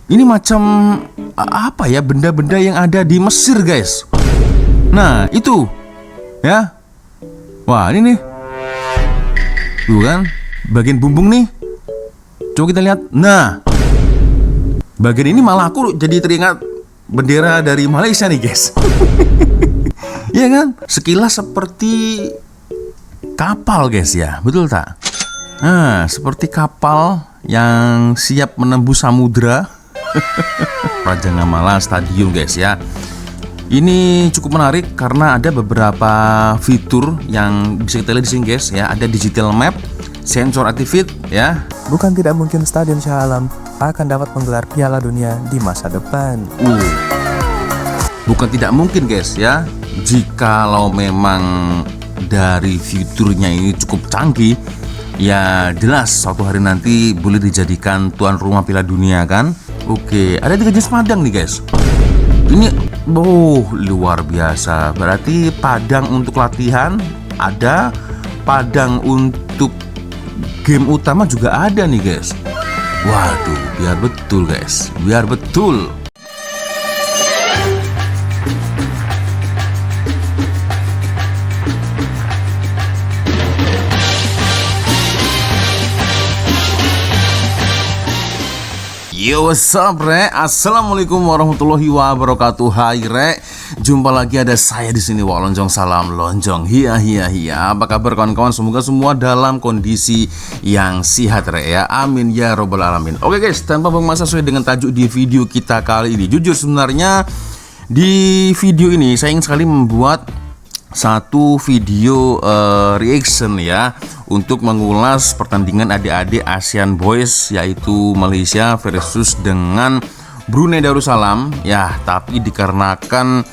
Ini macam apa ya, benda-benda yang ada di Mesir, guys. Nah, itu ya. Wah, ini nih. Tuh kan, bagian bumbung nih. Coba kita lihat. Nah, bagian ini malah aku jadi teringat bendera dari Malaysia nih, guys. Iya kan? Sekilas seperti kapal, guys ya. Betul tak? Nah, seperti kapal yang siap menembus samudra. Raja Ngamala Stadium, guys ya. Ini cukup menarik karena ada beberapa fitur yang bisa kita lihat di sini, guys ya. Ada digital map, sensor activate ya. Bukan tidak mungkin Stadion Shah Alam akan dapat menggelar Piala Dunia di masa depan. Bukan tidak mungkin, guys ya. Jikalau memang dari fiturnya ini cukup canggih, ya jelas suatu hari nanti boleh dijadikan tuan rumah Piala Dunia kan. Oke, ada 3 jenis padang nih, guys. Ini luar biasa. Berarti padang untuk latihan ada, padang untuk game utama juga ada nih, guys. Waduh, biar betul, guys. Biar betul. Yo, what's up, Rek? Assalamualaikum warahmatullahi wabarakatuh. Hai, Rek. Jumpa lagi ada saya di sini, Wak Lonjong. Salam lonjong. Hiya. Apa kabar kawan-kawan? Semoga semua dalam kondisi yang sehat, Rek ya. Amin ya robbal alamin. Oke, guys, tanpa buang masa sesuai dengan tajuk di video kita kali ini. Jujur sebenarnya di video ini saya ingin sekali membuat satu video reaction ya, untuk mengulas pertandingan adik-adik Asian Boys, yaitu Malaysia versus dengan Brunei Darussalam ya. Tapi dikarenakan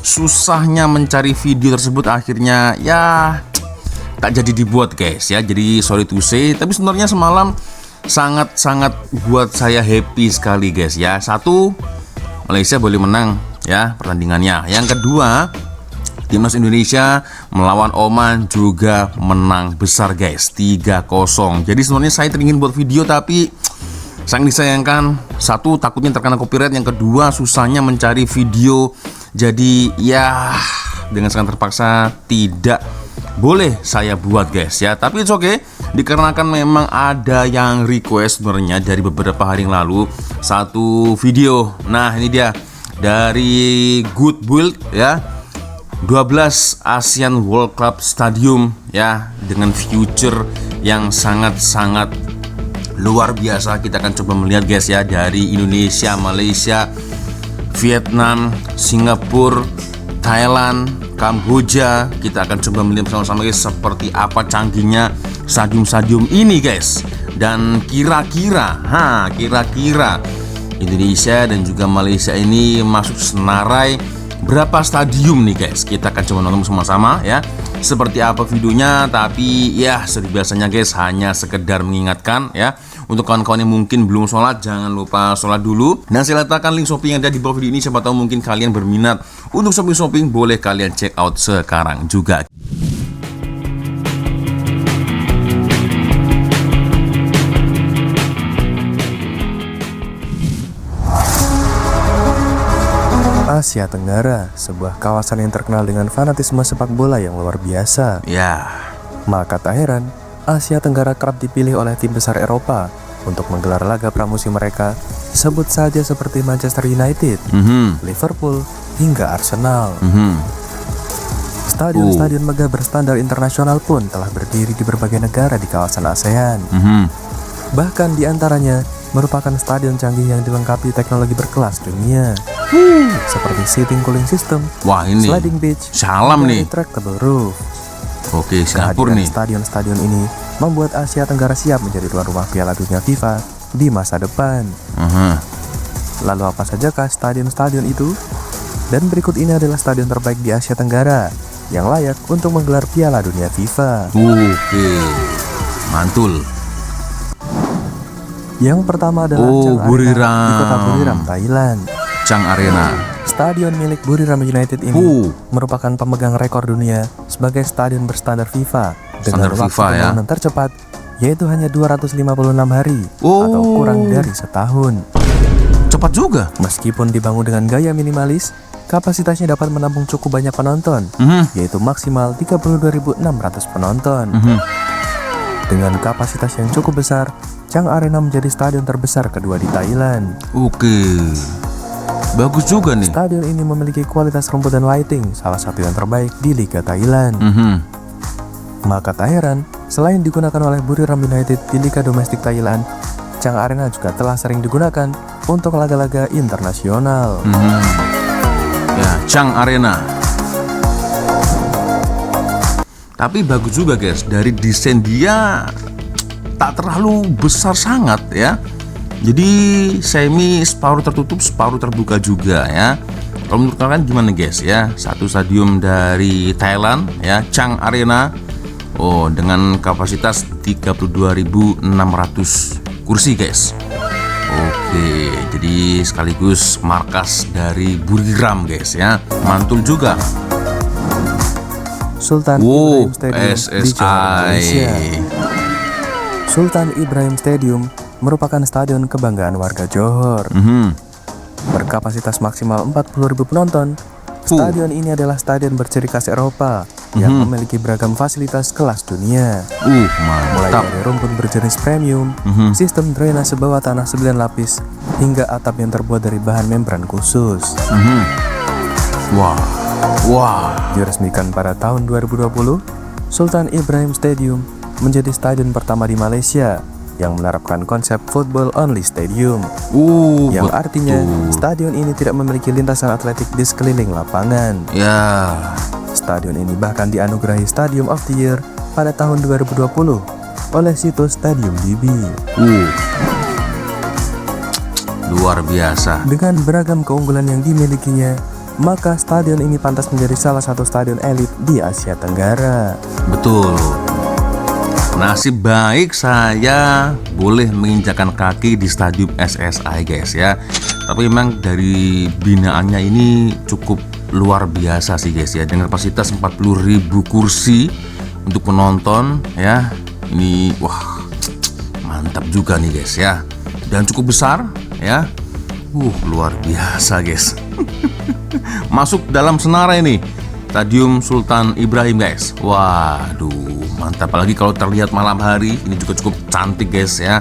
susahnya mencari video tersebut, akhirnya ya tak jadi dibuat, guys ya. Jadi sorry to say, tapi sebenarnya semalam sangat-sangat buat saya happy sekali, guys ya. Satu, Malaysia boleh menang ya pertandingannya. Yang kedua, Timnas Indonesia melawan Oman juga menang besar, guys, 3-0. Jadi sebenarnya saya ingin buat video tapi sangat disayangkan. Satu, takutnya terkena copyright. Yang kedua, susahnya mencari video. Jadi ya dengan sangat terpaksa tidak boleh saya buat, guys ya. Tapi it's okay, dikarenakan memang ada yang request sebenarnya dari beberapa hari yang lalu satu video. Nah, ini dia dari Good Build ya. 12 ASEAN World Club Stadium ya, dengan future yang sangat-sangat luar biasa. Kita akan coba melihat, guys ya, dari Indonesia, Malaysia, Vietnam, Singapura, Thailand, Kamboja. Kita akan coba melihat bersama-sama, guys, seperti apa canggihnya stadium-stadium ini, guys. Dan kira-kira Indonesia dan juga Malaysia ini masuk senarai berapa stadium nih, guys? Kita akan coba nonton sama-sama ya, seperti apa videonya. Tapi ya seperti biasanya, guys, hanya sekedar mengingatkan ya, untuk kawan-kawan yang mungkin belum sholat, jangan lupa sholat dulu. Dan saya letakkan link shopping yang ada di bawah video ini. Siapa tahu mungkin kalian berminat untuk shopping, boleh kalian check out sekarang juga. Asia Tenggara, sebuah kawasan yang terkenal dengan fanatisme sepak bola yang luar biasa. Ya. Maka tak heran, Asia Tenggara kerap dipilih oleh tim besar Eropa untuk menggelar laga pramusim mereka. Sebut saja seperti Manchester United, Liverpool, hingga Arsenal. Stadion-stadion megah berstandar internasional pun telah berdiri di berbagai negara di kawasan ASEAN. Bahkan di antaranya merupakan stadion canggih yang dilengkapi teknologi berkelas dunia, seperti seating cooling system, sliding pitch, salam nih, retractable roof. Oke, Singapura nih. Stadion-stadion ini membuat Asia Tenggara siap menjadi tuan rumah Piala Dunia FIFA di masa depan. Lalu apa sajakah stadion-stadion itu? Dan berikut ini adalah stadion terbaik di Asia Tenggara yang layak untuk menggelar Piala Dunia FIFA. Oke, mantul. Yang pertama adalah Chang Arena di kota Buriram, Thailand. Chang Arena. Stadion milik Buriram United ini merupakan pemegang rekor dunia sebagai stadion berstandar FIFA dengan waktu pembangunan tercepat, yaitu hanya 256 hari atau kurang dari setahun. cepat juga. Meskipun dibangun dengan gaya minimalis, kapasitasnya dapat menampung cukup banyak penonton, yaitu maksimal 32.600 penonton. Dengan kapasitas yang cukup besar, Chang Arena menjadi stadion terbesar kedua di Thailand. Oke, bagus juga nih. Stadion ini memiliki kualitas rumput dan lighting, salah satu yang terbaik di Liga Thailand. Maka tak heran, selain digunakan oleh Buriram United di Liga Domestik Thailand, Chang Arena juga telah sering digunakan untuk laga-laga internasional. Ya, Chang Arena. Tapi bagus juga guys, dari desain dia tak terlalu besar sangat ya. Jadi semi separuh tertutup, separuh terbuka juga ya. Kalau menurut kalian gimana guys ya? Satu stadium dari Thailand ya, Chang Arena. Oh, dengan kapasitas 32.600 kursi guys. Oke, jadi sekaligus markas dari Buriram guys ya. Mantul juga. Sultan Ibrahim Stadium di Johor, SSI. Malaysia. Sultan Ibrahim Stadium merupakan stadion kebanggaan warga Johor. Berkapasitas maksimal 40.000 penonton, stadion ini adalah stadion berciri khas Eropa yang memiliki beragam fasilitas kelas dunia. Mulai Mantap. dari rumput berjenis premium, sistem drainase bawah tanah 9 lapis, hingga atap yang terbuat dari bahan membran khusus. Wah. Diresmikan pada tahun 2020, Sultan Ibrahim Stadium menjadi stadion pertama di Malaysia yang menerapkan konsep football only stadium, yang betul. artinya stadion ini tidak memiliki lintasan atletik di sekeliling lapangan. Ya. Stadion ini bahkan dianugerahi Stadium of the Year pada tahun 2020 oleh situs Stadium DB. Luar biasa. Dengan beragam keunggulan yang dimilikinya, maka stadion ini pantas menjadi salah satu stadion elit di Asia Tenggara. Betul. Nasib baik saya boleh menginjakan kaki di stadium SSI guys ya. Tapi memang dari binaannya ini cukup luar biasa sih guys ya. Dengan kapasitas 40.000 kursi untuk penonton ya. Ini wah mantap juga nih guys ya. Dan cukup besar ya. Luar biasa guys. Masuk dalam senarai nih Stadium Sultan Ibrahim guys. Waduh, mantap. Apalagi kalau terlihat malam hari, ini juga cukup cantik guys ya.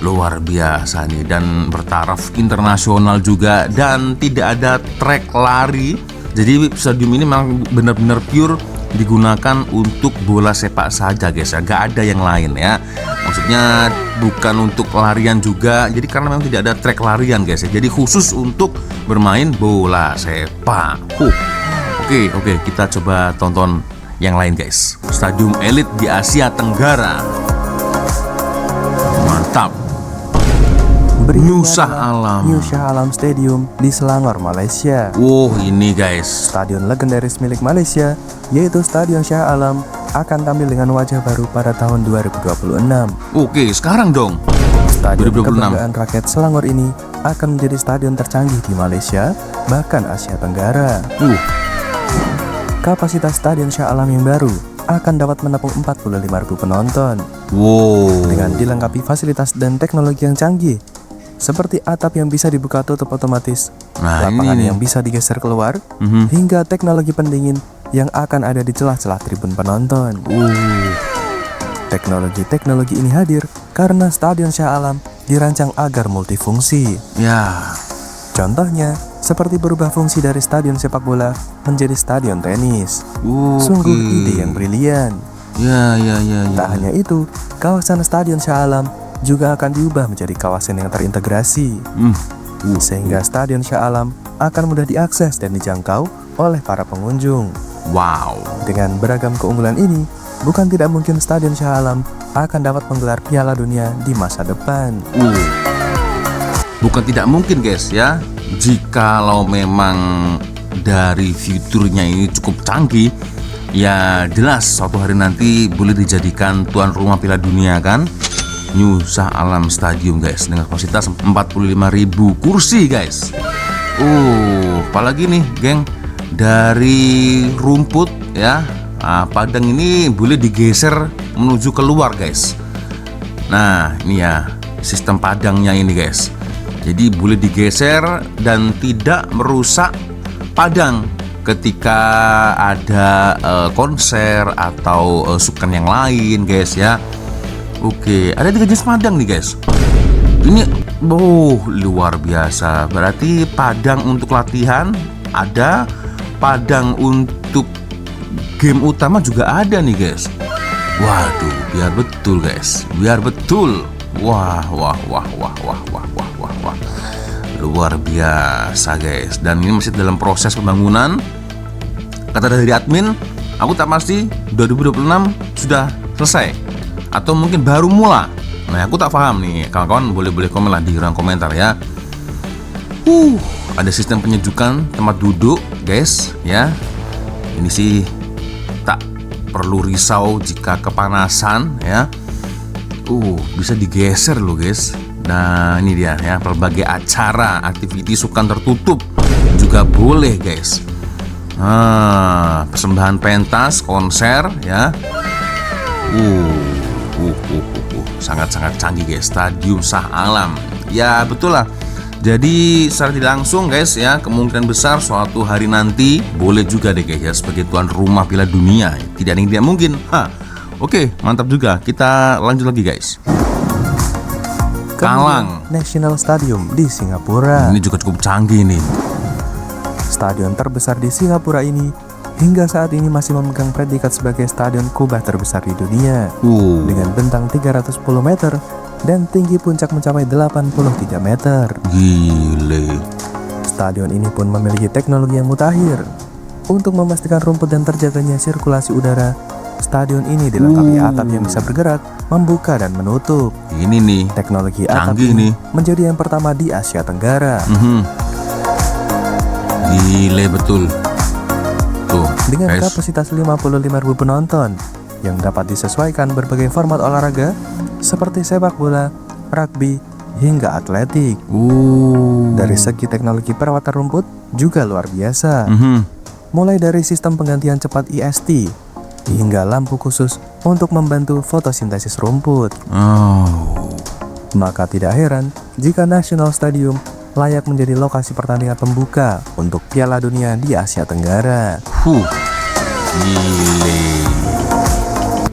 Luar biasa nih, dan bertaraf internasional juga, dan tidak ada trek lari. Jadi stadium ini memang benar-benar pure digunakan untuk bola sepak saja guys ya, gak ada yang lain ya. Maksudnya bukan untuk larian juga, jadi karena memang tidak ada trek larian guys ya. Jadi khusus untuk bermain bola sepak. Oke, kita coba tonton yang lain guys. Stadium elit di Asia Tenggara. Mantap. Nusa Alam. Nusa Alam Stadium di Selangor, Malaysia. Ini guys. Stadion legendaris milik Malaysia, yaitu Stadion Shah Alam, akan tampil dengan wajah baru pada tahun 2026. Oke, sekarang dong. Stadion 2026. kebanggaan rakyat Selangor ini akan menjadi stadion tercanggih di Malaysia, bahkan Asia Tenggara. Kapasitas Stadion Shah Alam yang baru akan dapat menampung 45.000 penonton. Dengan dilengkapi fasilitas dan teknologi yang canggih, seperti atap yang bisa dibuka tutup otomatis, lapangan yang bisa digeser keluar, hingga teknologi pendingin yang akan ada di celah-celah tribun penonton. Teknologi-teknologi ini hadir karena Stadion Shah Alam dirancang agar multifungsi. Contohnya, seperti berubah fungsi dari stadion sepak bola menjadi stadion tenis. Sungguh ide yang brilian. Tak hanya itu, kawasan Stadion Shah Alam juga akan diubah menjadi kawasan yang terintegrasi, sehingga Stadion Shah Alam akan mudah diakses dan dijangkau oleh para pengunjung. Dengan beragam keunggulan ini, bukan tidak mungkin Stadion Shah Alam akan dapat menggelar Piala Dunia di masa depan. Bukan tidak mungkin guys ya, jikalau memang dari fiturnya ini cukup canggih, ya jelas suatu hari nanti boleh dijadikan tuan rumah Piala Dunia kan. Nusa Alam Stadium guys, dengan kapasitas 45.000 kursi guys. Apalagi nih geng, dari rumput ya, padang ini boleh digeser menuju keluar guys. Nah ini ya sistem padangnya ini guys. Jadi boleh digeser dan tidak merusak padang ketika ada konser atau sukan yang lain guys ya. Oke, ada 3 jenis padang nih guys. Ini luar biasa. Berarti padang untuk latihan ada, padang untuk game utama juga ada nih guys. Waduh, biar betul guys, biar betul. Wah. Luar biasa guys. Dan ini masih dalam proses pembangunan. Kata dari admin, aku tak pasti 2026 sudah selesai atau mungkin baru mulai. Nah, aku tak paham nih. Kawan-kawan boleh komen lah di ruang komentar ya. Ada sistem penyejukan tempat duduk guys ya. Ini sih tak perlu risau jika kepanasan ya. Bisa digeser loh guys. Nah, ini dia ya, berbagai acara, aktiviti sukan tertutup juga boleh guys. Persembahan pentas, konser ya. Sangat-sangat canggih guys, Stadium Shah Alam. Ya betul lah. Jadi secara tidak langsung guys ya, kemungkinan besar suatu hari nanti boleh juga deh guys ya sebagai tuan rumah Piala Dunia. Tidak ada yang tidak mungkin. Oke, mantap juga. Kita lanjut lagi guys. Kallang National Stadium di Singapura. Ini juga cukup canggih nih. Stadion terbesar di Singapura ini hingga saat ini masih memegang predikat sebagai stadion kubah terbesar di dunia dengan bentang 310 meter dan tinggi puncak mencapai 83 meter. Gile. Stadion ini pun memiliki teknologi yang mutakhir. Untuk memastikan rumput dan terjaganya sirkulasi udara, stadion ini dilengkapi atap yang bisa bergerak, membuka dan menutup. Ini nih, teknologi atap canggih ini nih. menjadi yang pertama di Asia Tenggara. Gile betul. Tuh, dengan guys. kapasitas 55.000 penonton yang dapat disesuaikan berbagai format olahraga seperti sepak bola, rugby, hingga atletik. Dari segi teknologi perawatan rumput juga luar biasa. Mulai dari sistem penggantian cepat EST hingga lampu khusus untuk membantu fotosintesis rumput. Maka tidak heran jika National Stadium layak menjadi lokasi pertandingan pembuka untuk Piala Dunia di Asia Tenggara. Gile.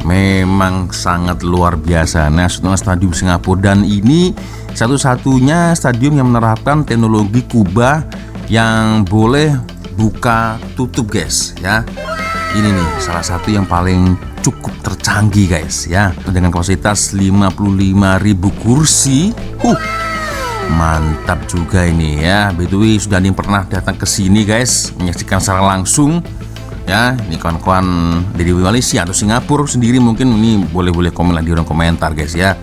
Memang sangat luar biasa National Stadium Singapura, dan ini satu-satunya stadium yang menerapkan teknologi kubah yang boleh buka tutup guys ya. Ini nih salah satu yang paling cukup tercanggih guys ya, dengan kapasitas 55.000 kursi. Mantap juga ini ya. BTW sudah ada yang pernah datang ke sini guys, menyaksikan secara langsung ya. Ini kawan-kawan dari Malaysia atau Singapura sendiri mungkin ini boleh komen lah di ruang komentar guys ya.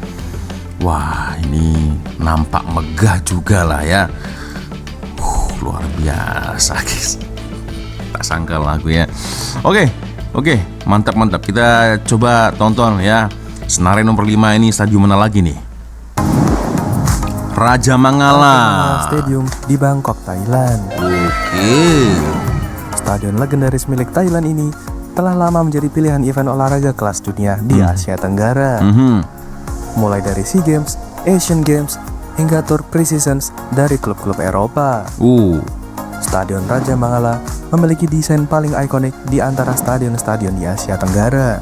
Wah, ini nampak megah juga lah ya. Luar biasa guys. Tak sangka lah aku ya. Oke, mantap. Kita coba tonton ya. Senarai nomor 5 ini stadium mana lagi nih? Raja Mangala Stadium di Bangkok, Thailand. Stadion legendaris milik Thailand ini telah lama menjadi pilihan event olahraga kelas dunia di Asia Tenggara. Mulai dari SEA Games, Asian Games, hingga Tour Pre-Seasons dari klub-klub Eropa. Stadion Raja Mangala memiliki desain paling ikonik di antara stadion-stadion di Asia Tenggara.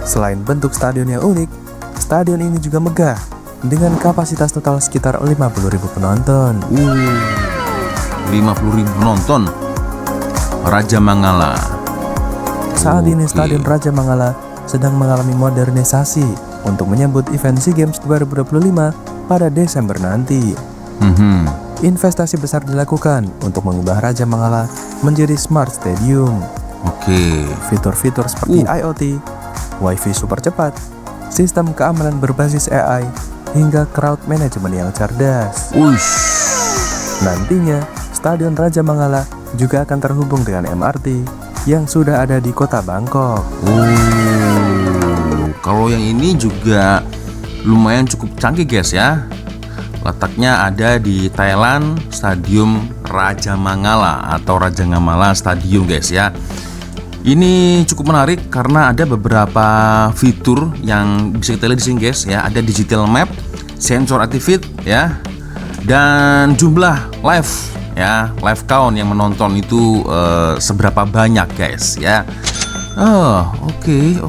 Selain bentuk stadion yang unik, stadion ini juga megah dengan kapasitas total sekitar 50.000 penonton. 50.000 penonton Raja Mangala. Saat ini Stadion Raja Mangala sedang mengalami modernisasi untuk menyambut event SEA Games 2025 pada Desember nanti. Investasi besar dilakukan untuk mengubah Raja Mangala menjadi Smart Stadium. Fitur-fitur seperti IoT, Wi-Fi super cepat, sistem keamanan berbasis AI, hingga crowd management yang cerdas. Nantinya, Stadion Raja Mangala juga akan terhubung dengan MRT yang sudah ada di kota Bangkok. Kalau yang ini juga lumayan cukup canggih guys ya. Letaknya ada di Thailand, Stadium Raja Mangala atau Raja Ngamala Stadium guys ya. Ini cukup menarik karena ada beberapa fitur yang bisa kita lihat di sini guys ya. Ada digital map, sensor activate ya, Dan jumlah live count yang menonton itu seberapa banyak guys ya. Oke.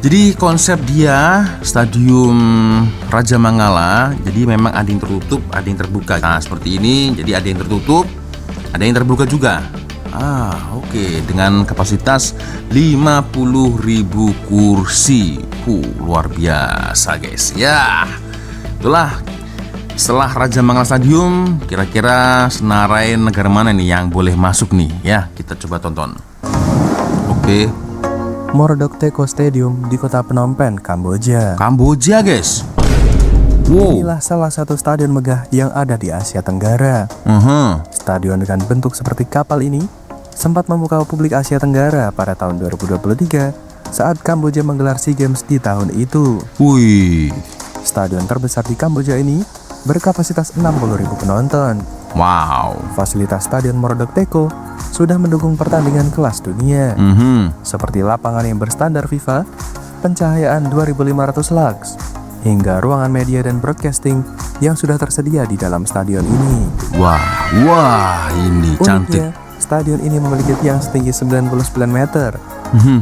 Jadi konsep dia Stadium Raja Mangala, jadi memang ada yang tertutup, ada yang terbuka. Nah, seperti ini. Jadi ada yang tertutup, ada yang terbuka juga. Oke. Dengan kapasitas 50.000 kursi. Luar biasa guys. Ya. Itulah, setelah Raja Mangala Stadium, kira-kira Senarai negara mana nih yang boleh masuk nih ya? Kita coba tonton. Oke. Morodok Teko Stadium di kota Phnom Penh, Kamboja. Kamboja guys. Wow. Inilah salah satu stadion megah yang ada di Asia Tenggara. Stadion dengan bentuk seperti kapal ini sempat memukau publik Asia Tenggara pada tahun 2023 saat Kamboja menggelar SEA Games di tahun itu. Wih. Stadion terbesar di Kamboja ini berkapasitas 60.000 penonton. Wow. Fasilitas Stadion Morodok Teko sudah mendukung pertandingan kelas dunia, seperti lapangan yang berstandar FIFA, pencahayaan 2500 lux, hingga ruangan media dan broadcasting yang sudah tersedia di dalam stadion ini. Wah, ini cantik. Uniknya, stadion ini memiliki tiang setinggi 99 meter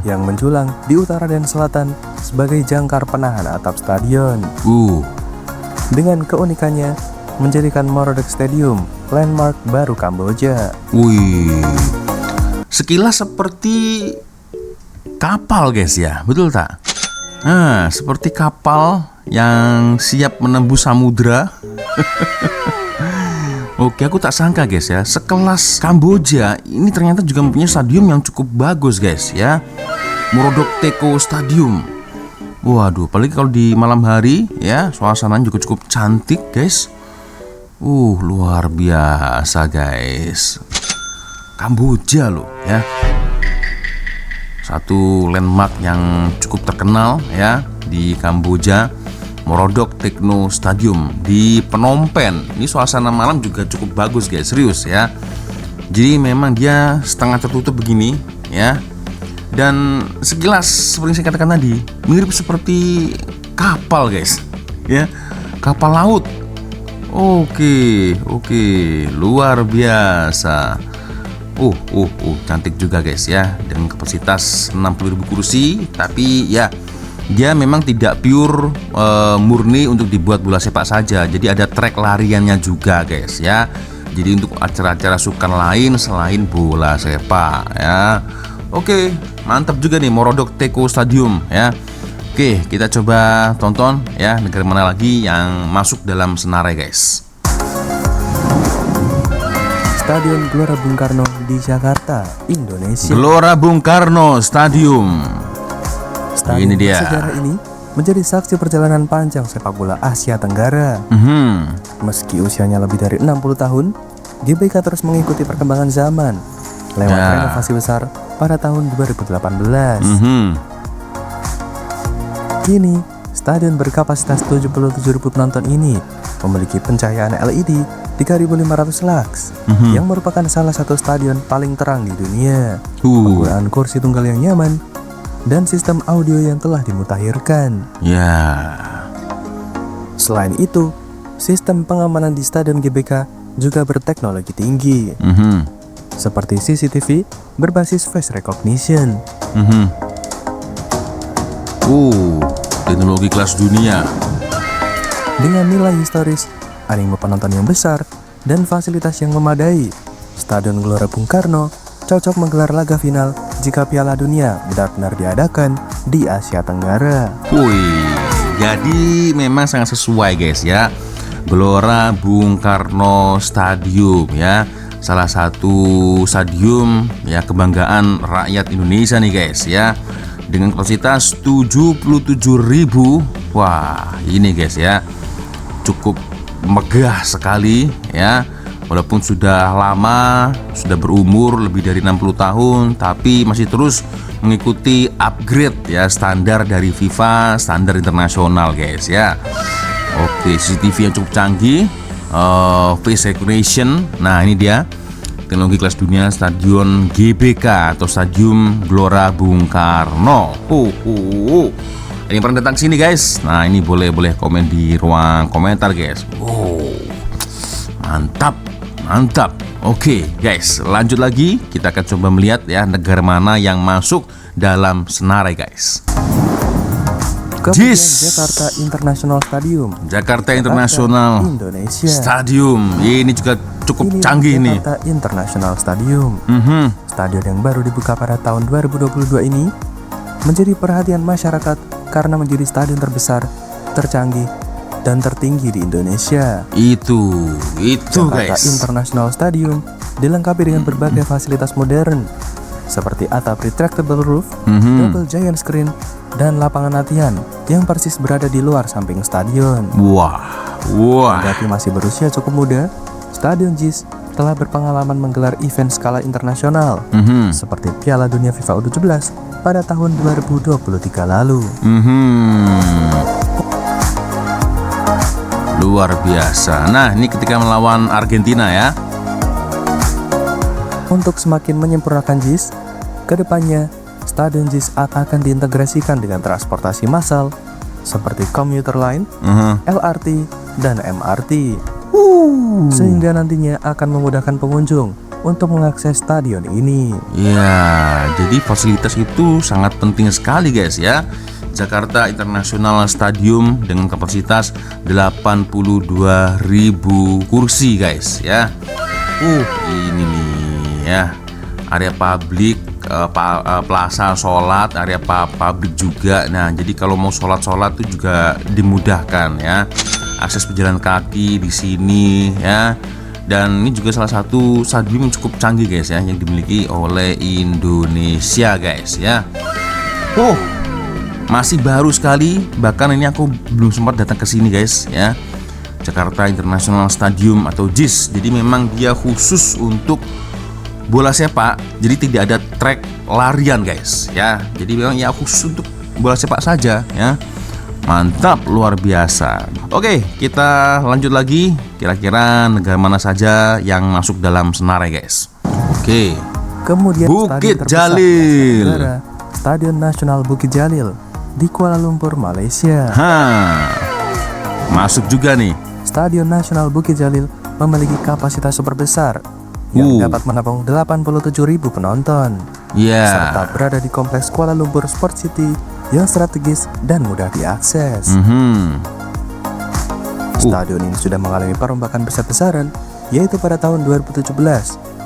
yang menjulang di utara dan selatan sebagai jangkar penahan atap stadion. Dengan keunikannya, menjadikan Morodok Stadium landmark baru Kamboja. Wih, sekilas seperti kapal guys ya, betul tak? Nah, seperti kapal yang siap menembus samudra. Oke, aku tak sangka guys ya, sekelas Kamboja ini ternyata juga mempunyai stadium yang cukup bagus guys ya. Morodok Teko Stadium. Waduh, apalagi kalau di malam hari ya, suasananya juga cukup cantik guys. Luar biasa guys. Kamboja loh ya. Satu landmark yang cukup terkenal ya di Kamboja, Morodok Teko Stadium di Phnom Penh. Ini suasana malam juga cukup bagus guys, serius ya. Jadi memang dia setengah tertutup begini ya. Dan sekilas seperti yang saya katakan tadi, mirip seperti kapal guys ya, kapal laut. Oke, luar biasa. Cantik juga guys ya, dengan kapasitas 60.000 kursi. Tapi ya, dia memang tidak pure murni untuk dibuat bola sepak saja. Jadi ada trek lariannya juga guys ya. Jadi untuk acara-acara sukan lain selain bola sepak ya. Oke, mantap juga nih Morodok Teko Stadium ya. Oke, kita coba tonton ya negara mana lagi yang masuk dalam Senarai guys. Stadion Gelora Bung Karno di Jakarta, Indonesia. Gelora Bung Karno Stadium. Stadion Ini dia. Sejarah ini menjadi saksi perjalanan panjang sepak bola Asia Tenggara. Meski usianya lebih dari 60 tahun, GBK terus mengikuti perkembangan zaman lewat renovasi besar pada tahun 2018. Kini, stadion berkapasitas 77.000 penonton ini memiliki pencahayaan LED 3.500 lux yang merupakan salah satu stadion paling terang di dunia. Penggunaan kursi tunggal yang nyaman dan sistem audio yang telah dimutakhirkan. Selain itu, sistem pengamanan di stadion GBK juga berteknologi tinggi, seperti CCTV berbasis face recognition. Teknologi kelas dunia. Dengan nilai historis, animo penonton yang besar, dan fasilitas yang memadai, Stadion Gelora Bung Karno cocok menggelar laga final jika Piala Dunia benar-benar diadakan di Asia Tenggara. Jadi memang sangat sesuai guys ya. Gelora Bung Karno Stadium ya, salah satu stadium ya kebanggaan rakyat Indonesia nih guys ya, dengan kapasitas 77.000. Wah, ini guys ya, cukup megah sekali ya. Walaupun sudah lama, sudah berumur lebih dari 60 tahun, tapi masih terus mengikuti upgrade ya standar dari FIFA, standar internasional guys ya. Oke, CCTV yang cukup canggih, face recognition. Nah, ini dia teknologi kelas dunia Stadion GBK atau Stadium Gelora Bung Karno. Ini pernah datang sini guys. Nah, ini boleh komen di ruang komentar guys. Mantap, mantap. Oke guys, lanjut lagi. Kita akan coba melihat ya negara mana yang masuk dalam senarai guys. Kemudian JIS. Jakarta International Stadium. Jakarta International Indonesia. Stadium. Ini juga cukup Ini canggih nih. Jakarta International Stadium. Stadion yang baru dibuka pada tahun 2022 ini menjadi perhatian masyarakat karena menjadi stadion terbesar, tercanggih, dan tertinggi di Indonesia. Itu Jakarta guys. International Stadium dilengkapi dengan berbagai fasilitas modern seperti atap retractable roof, double giant screen, dan lapangan latihan yang persis berada di luar samping stadion. Wah. Kendati masih berusia cukup muda, Stadion JIS telah berpengalaman menggelar event skala internasional seperti Piala Dunia FIFA U17 pada tahun 2023 lalu. Luar biasa. Nah, ini ketika melawan Argentina ya. Untuk semakin menyempurnakan JIS, kedepannya Stadion JIS akan diintegrasikan dengan transportasi massal seperti komuter line, LRT, dan MRT, sehingga nantinya akan memudahkan pengunjung untuk mengakses stadion ini. Ya, jadi fasilitas itu sangat penting sekali guys ya. Jakarta International Stadium dengan kapasitas 82.000 kursi guys ya. Ini nih ya. Area publik, plaza sholat, area publik juga. Nah, jadi kalau mau sholat itu juga dimudahkan ya. Akses pejalan kaki di sini ya. Dan ini juga salah satu stadium yang cukup canggih guys ya, yang dimiliki oleh Indonesia guys ya. Masih baru sekali, bahkan ini aku belum sempat datang ke sini guys ya. Jakarta International Stadium atau JIS. Jadi memang dia khusus untuk bola sepak, jadi tidak ada track larian guys ya. Jadi memang ya khusus untuk bola sepak saja ya. Mantap, luar biasa. Oke, kita lanjut lagi. Kira-kira negara mana saja yang masuk dalam senarai guys. Oke. Kemudian Bukit stadion terbesar Jalil. negara, Stadion Nasional Bukit Jalil di Kuala Lumpur, Malaysia. Masuk juga nih. Stadion Nasional Bukit Jalil memiliki kapasitas super besar yang dapat menampung 87.000 penonton. Serta berada di kompleks Kuala Lumpur Sport City yang strategis dan mudah diakses. Stadion ini sudah mengalami perombakan besar-besaran, yaitu pada tahun 2017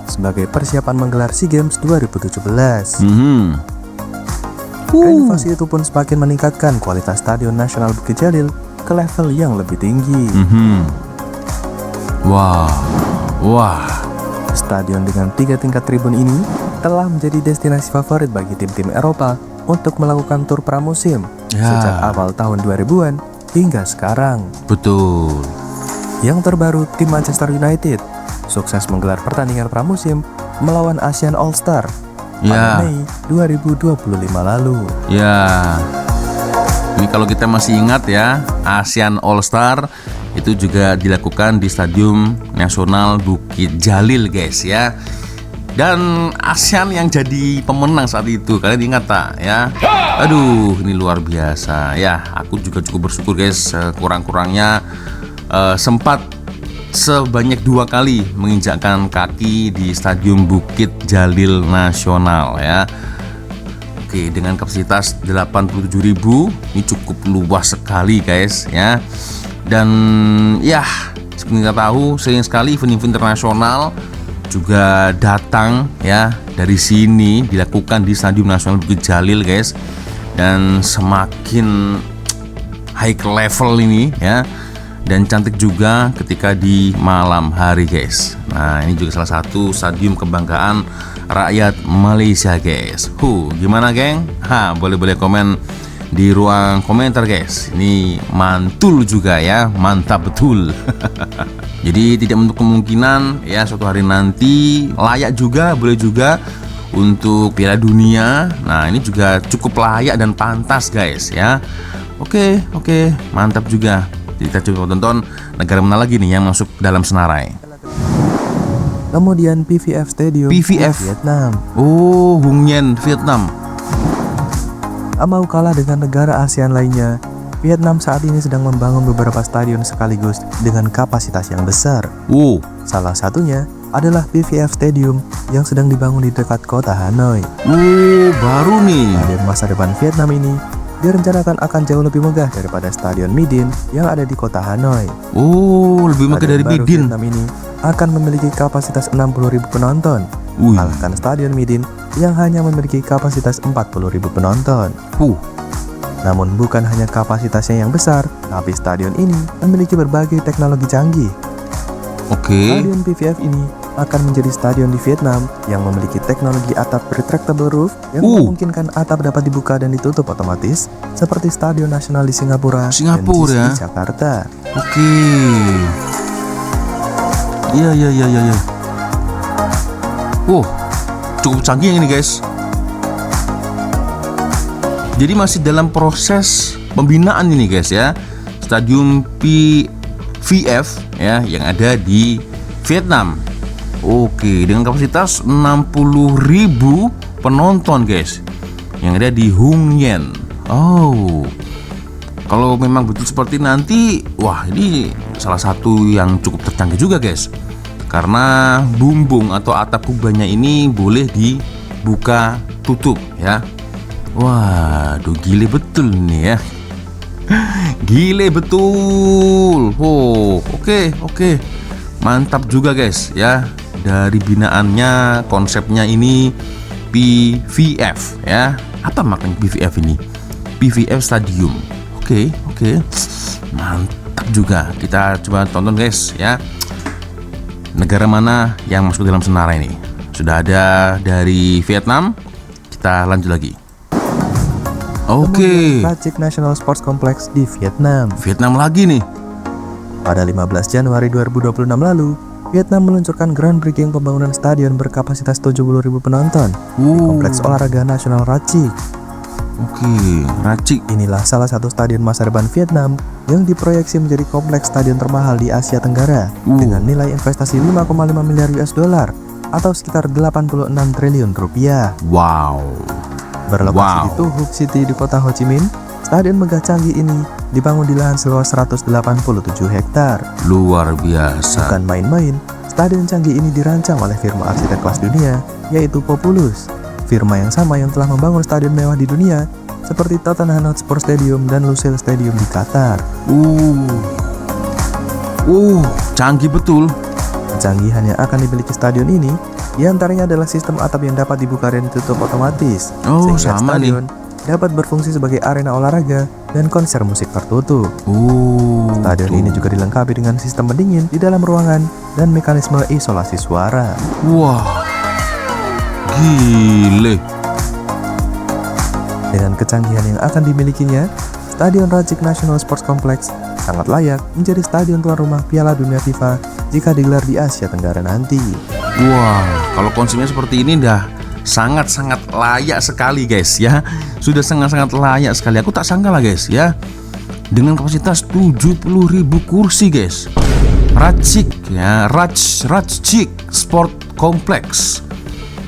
sebagai persiapan menggelar SEA Games 2017. Renovasi itu pun semakin meningkatkan kualitas Stadion Nasional Bukit Jalil ke level yang lebih tinggi. Wah. Stadion dengan 3 tingkat tribun ini telah menjadi destinasi favorit bagi tim-tim Eropa untuk melakukan tur pramusim sejak awal tahun 2000-an hingga sekarang. Betul. Yang terbaru, tim Manchester United sukses menggelar pertandingan pramusim melawan Asian All Star pada Mei 2025 lalu. Ini kalau kita masih ingat ya, Asian All Star itu juga dilakukan di Stadion Nasional Bukit Jalil guys ya. Dan ASEAN yang jadi pemenang saat itu, kalian ingat tak ya? Aduh, ini luar biasa ya. Aku juga cukup bersyukur guys, kurang-kurangnya sempat sebanyak 2 kali menginjakkan kaki di Stadion Bukit Jalil Nasional ya. Oke, dengan kapasitas 87.000, ini cukup luas sekali guys ya. Dan ya, seperti kita tahu, sering sekali event-event internasional juga datang ya dari sini, dilakukan di Stadion Nasional Bukit Jalil guys. Dan semakin high level ini ya, dan cantik juga ketika di malam hari guys. Nah, ini juga salah satu stadium kebanggaan rakyat Malaysia guys. Gimana geng? Boleh komen di ruang komentar guys. Ini mantul juga ya, mantap betul. Jadi tidak menutup kemungkinan ya suatu hari nanti layak juga, boleh juga untuk Piala Dunia. Nah, ini juga cukup layak dan pantas guys ya. Oke, mantap juga. Jadi kita coba tonton negara mana lagi nih yang masuk dalam senarai. Kemudian PVF Stadium Vietnam. Hung Nyen Vietnam. Mau kalah dengan negara ASEAN lainnya, Vietnam saat ini sedang membangun beberapa stadion sekaligus dengan kapasitas yang besar. Salah satunya adalah PVF Stadium yang sedang dibangun di dekat kota Hanoi. Baru nih. Stadion masa depan Vietnam ini direncanakan akan jauh lebih megah daripada Stadion Midin yang ada di kota Hanoi. Lebih megah dari Stadion baru Midin. Vietnam ini akan memiliki kapasitas 60.000 penonton, mengalahkan Stadion Midin yang hanya memiliki kapasitas 40.000 penonton. Namun bukan hanya kapasitasnya yang besar, tapi stadion ini memiliki berbagai teknologi canggih. Stadion PVF ini akan menjadi stadion di Vietnam yang memiliki teknologi atap retractable roof yang memungkinkan atap dapat dibuka dan ditutup otomatis, seperti Stadion Nasional di Singapura dan JIS ya. di Jakarta. Iya. Cukup canggih ini guys. Jadi masih dalam proses pembinaan ini guys ya. Stadion PVF ya yang ada di Vietnam. Dengan kapasitas 60.000 penonton guys yang ada di Hung Yen. Kalau memang betul seperti nanti, ini salah satu yang cukup tercanggih juga guys. Karena bumbung atau atap kubahnya ini boleh dibuka tutup ya. Gile betul nih ya. Gile betul. Oke. Mantap juga guys ya. Dari binaannya, konsepnya ini PVF ya. Apa makanya PVF ini? PVF Stadium. Oke. Mantap juga. Kita coba tonton guys ya. Negara mana yang masuk dalam senarai ini? Sudah ada dari Vietnam. Kita lanjut lagi. Racik National Sports Complex di Vietnam. Vietnam lagi nih. Pada 15 Januari 2026 lalu, Vietnam meluncurkan groundbreaking pembangunan stadion berkapasitas 70.000 penonton di Kompleks Olahraga Nasional Racik. Racik. Inilah salah satu stadion masa depan Vietnam yang diproyeksi menjadi kompleks stadion termahal di Asia Tenggara dengan nilai investasi 5,5 miliar US dollar atau sekitar 86 triliun rupiah. Berlokasi di Tu Hoc City di kota Ho Chi Minh, stadion megah canggih ini dibangun di lahan seluas 187 hektar. Luar biasa. Bukan main-main, stadion canggih ini dirancang oleh firma arsitek kelas dunia, yaitu Populous. Firma yang sama yang telah membangun stadion mewah di dunia, seperti Tottenham Hotspur Stadium dan Lusail Stadium di Qatar. Canggih betul. Kecanggihan yang akan dimiliki stadion ini diantaranya adalah sistem atap yang dapat dibuka dan ditutup otomatis, sehingga stadion dapat berfungsi sebagai arena olahraga dan konser musik tertutup. Stadion ini juga dilengkapi dengan sistem pendingin di dalam ruangan dan mekanisme isolasi suara. Gile. Dengan kecanggihan yang akan dimilikinya, Stadion Racik National Sports Complex sangat layak menjadi stadion tuan rumah Piala Dunia FIFA jika digelar di Asia Tenggara nanti. Kalau konsepnya seperti ini dah sangat-sangat layak sekali guys ya. Sudah sangat-sangat layak sekali. Aku tak sangka lah guys ya. Dengan kapasitas 70.000 kursi guys. Racik ya, Racik Sport Complex.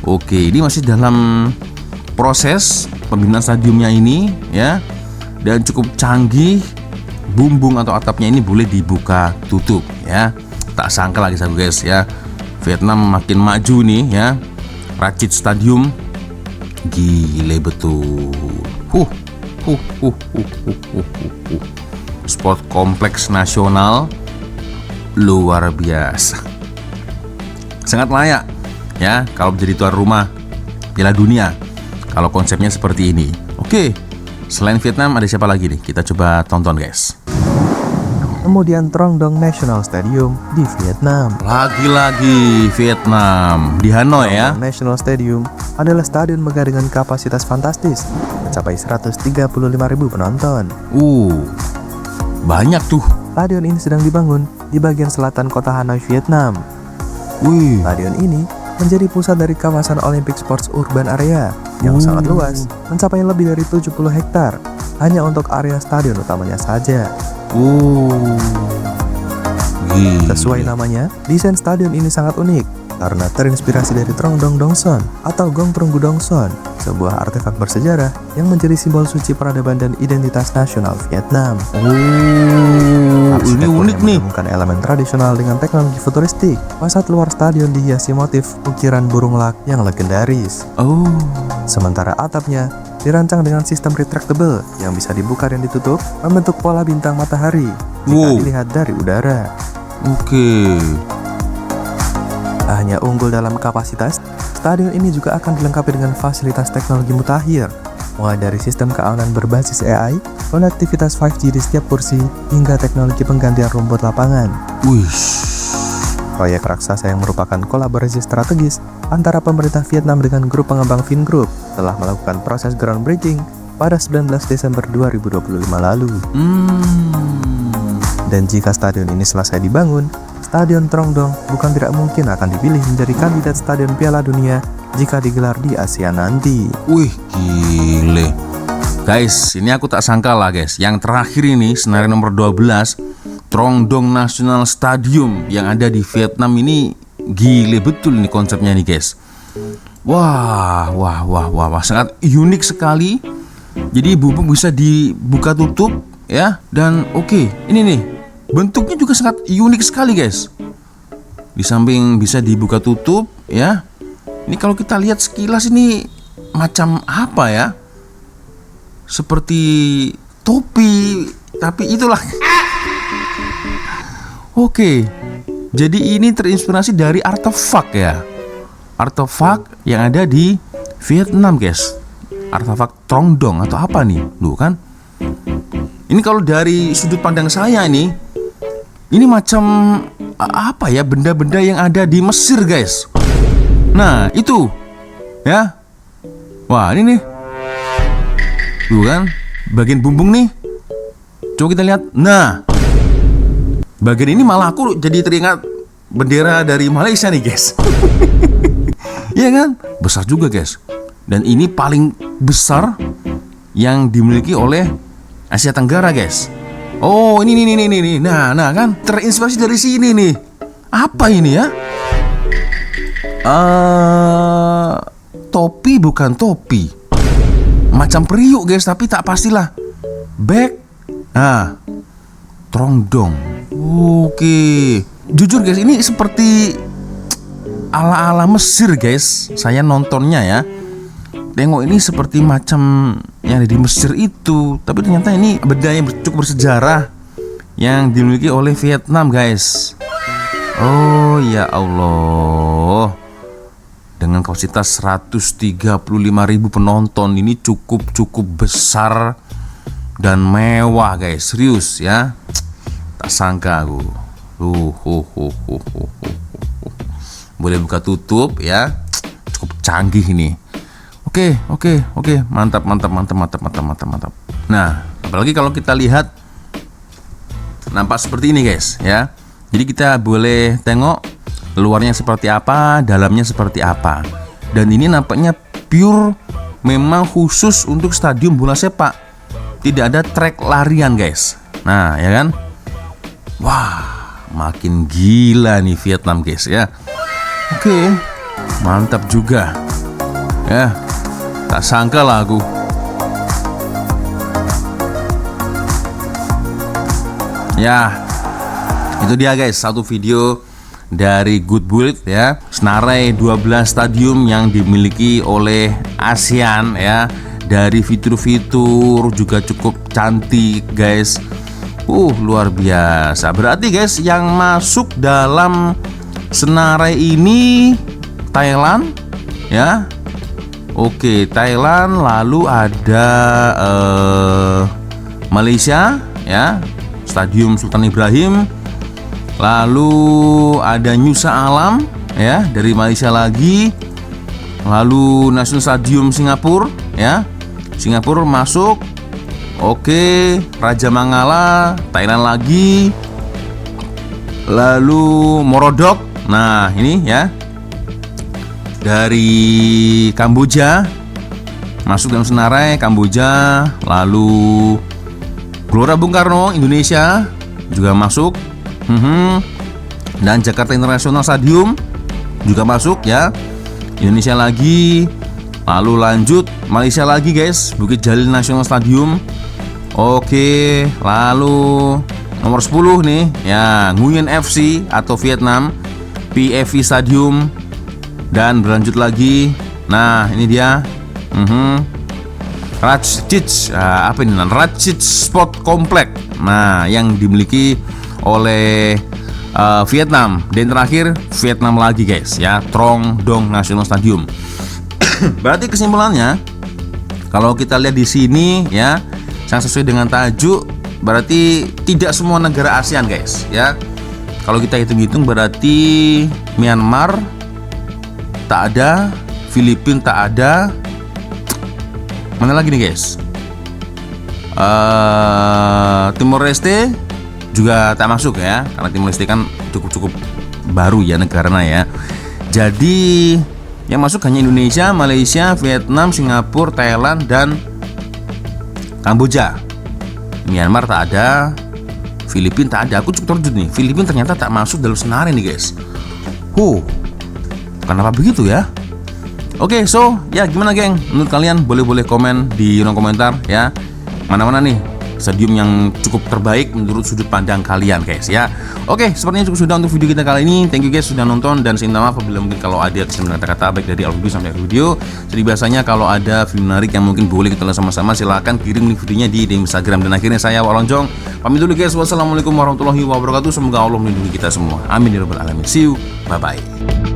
Ini masih dalam proses pembinaan stadiumnya ini ya. Dan cukup canggih. Bumbung atau atapnya ini boleh dibuka tutup ya. Tak sangka lagi aku guys ya. Vietnam makin maju nih ya. Racik Stadium. Gile betul. Sport kompleks nasional luar biasa. Sangat layak ya kalau menjadi tuan rumah Piala Dunia. Kalau konsepnya seperti ini. Selain Vietnam ada siapa lagi nih? Kita coba tonton guys. Kemudian Trong Dong National Stadium di Vietnam. Lagi-lagi Vietnam di Hanoi ya. National Stadium adalah stadion megah dengan kapasitas fantastis mencapai 135.000 penonton. Banyak tuh. Stadion ini sedang dibangun di bagian selatan kota Hanoi, Vietnam. Stadion ini menjadi pusat dari kawasan Olympic Sports Urban Area yang sangat luas, mencapai lebih dari 70 hektar hanya untuk area stadion utamanya saja. Sesuai namanya, desain stadion ini sangat unik karena terinspirasi dari Trongdong Dongson atau Gong Prunggu Dongson, sebuah artefak bersejarah yang menjadi simbol suci peradaban dan identitas nasional Vietnam. Oh, ini unik nih. Menggabungkan elemen tradisional dengan teknologi futuristik. Fasad luar stadion dihiasi motif ukiran burung lak yang legendaris. Oh, Sementara atapnya dirancang dengan sistem retractable yang bisa dibuka dan ditutup, membentuk pola bintang matahari jika Wow. dilihat dari udara. oke. Hanya unggul dalam kapasitas, stadion ini juga akan dilengkapi dengan fasilitas teknologi mutakhir, mulai dari sistem keamanan berbasis AI, konektivitas 5G di setiap kursi, hingga teknologi penggantian rumput lapangan. Wih, Proyek raksasa yang merupakan kolaborasi strategis antara pemerintah Vietnam dengan grup pengembang Vingroup telah melakukan proses groundbreaking pada 19 Desember 2025 lalu. Dan jika stadion ini selesai dibangun, Stadion Trongdong bukan tidak mungkin akan dipilih menjadi kandidat Stadion Piala Dunia jika digelar di Asia nanti. wih, gile. Guys, ini aku tak sangka lah guys. Yang terakhir ini, senarai nomor 12, Trongdong National Stadium yang ada di Vietnam ini gile betul ini konsepnya nih guys. Wah, sangat unik sekali. Jadi bubuk bisa dibuka tutup ya. Dan oke, ini nih bentuknya juga sangat unik sekali guys. Di samping bisa dibuka tutup ya. Ini kalau kita lihat sekilas ini macam apa ya? Seperti topi, tapi itulah. Oke. Jadi ini terinspirasi dari artefak ya. Artefak yang ada di Vietnam guys. Artefak Trongdong atau apa nih? Duh kan. Ini kalau dari sudut pandang saya ini macam apa ya, benda-benda yang ada di Mesir guys. Nah itu ya. Wah ini nih, tuh kan bagian bumbung nih. Coba kita lihat. Nah bagian ini malah aku jadi teringat bendera dari Malaysia nih guys. Iya kan, besar juga guys. Dan ini paling besar yang dimiliki oleh Asia Tenggara guys. Oh ini. Nah kan terinspirasi dari sini nih. Apa ini ya? Topi bukan topi. Macam periuk guys, tapi tak pastilah. Bag. Nah, Trongdong. Oke. Jujur guys, ini seperti ala-ala Mesir guys. Saya nontonnya ya. Tengok ini seperti macam yang ada di Mesir itu, tapi ternyata ini benda yang cukup bersejarah yang dimiliki oleh Vietnam guys. Oh ya Allah. Dengan kapasitas 135.000 penonton, ini cukup besar dan mewah guys. Serius ya. Tak sangka aku. Boleh buka tutup ya. Cukup canggih ini. Oke. Mantap. Nah, apalagi kalau kita lihat nampak seperti ini guys ya. Jadi kita boleh tengok luarnya seperti apa, dalamnya seperti apa. Dan ini nampaknya pure memang khusus untuk stadion bola sepak. Tidak ada trek larian guys. Nah, ya kan? Wah, makin gila nih Vietnam guys ya. Oke, mantap juga. Ya, tak sangka lah aku. Ya, itu dia guys, satu video dari Good Build ya. Senarai 12 stadium yang dimiliki oleh ASEAN ya. Dari fitur-fitur juga cukup cantik guys. Luar biasa. Berarti guys, yang masuk dalam senarai ini Thailand ya. Oke, Thailand, lalu ada Malaysia ya, Stadium Sultan Ibrahim. Lalu ada Nusa Alam ya, dari Malaysia lagi. Lalu National Stadium Singapura ya. Singapura masuk. Oke, Raja Mangala, Thailand lagi. Lalu Morodok. Nah, ini ya. Dari Kamboja masuk dalam senarai Kamboja. Lalu Gelora Bung Karno Indonesia juga masuk. Dan Jakarta International Stadium juga masuk ya. Indonesia lagi. Lalu lanjut Malaysia lagi guys, Bukit Jalil National Stadium. Oke, lalu nomor 10 nih ya, Nguyen FC atau Vietnam, PFV Stadium. Dan berlanjut lagi. Nah, ini dia. Ratchit, apa ini? Ratchit Sport Complex. Nah, yang dimiliki oleh Vietnam. Dan terakhir Vietnam lagi guys ya, Trong Dong National Stadium. Berarti kesimpulannya, kalau kita lihat di sini ya, yang sesuai dengan tajuk, berarti tidak semua negara ASEAN guys ya. Kalau kita hitung-hitung berarti Myanmar tak ada, Filipina tak ada. Mana lagi nih guys? Timor Leste juga tak masuk ya, karena Timor Leste kan cukup baru ya negaranya ya. Jadi yang masuk hanya Indonesia, Malaysia, Vietnam, Singapura, Thailand, dan Kamboja. Myanmar tak ada, Filipina tak ada. Aku cukup terkejut nih, Filipina ternyata tak masuk dalam senarai nih guys. Kenapa begitu ya? Oke, so ya gimana geng? Menurut kalian boleh komen di kolom komentar ya. Mana-mana nih stadium yang cukup terbaik menurut sudut pandang kalian guys ya. Oke, sepertinya cukup sudah untuk video kita kali ini. Thank you guys sudah nonton, dan saya minta maaf apabila mungkin kalau ada kesalahan kata-kata baik dari awal video sampai akhir video. Jadi biasanya kalau ada video menarik yang mungkin boleh kita lihat sama-sama, silahkan kirim link videonya di Instagram. Dan akhirnya saya Walonjong pamit dulu guys. Wassalamualaikum warahmatullahi wabarakatuh. Semoga Allah melindungi kita semua. Amin ya rabbal alamin. See you. Bye bye.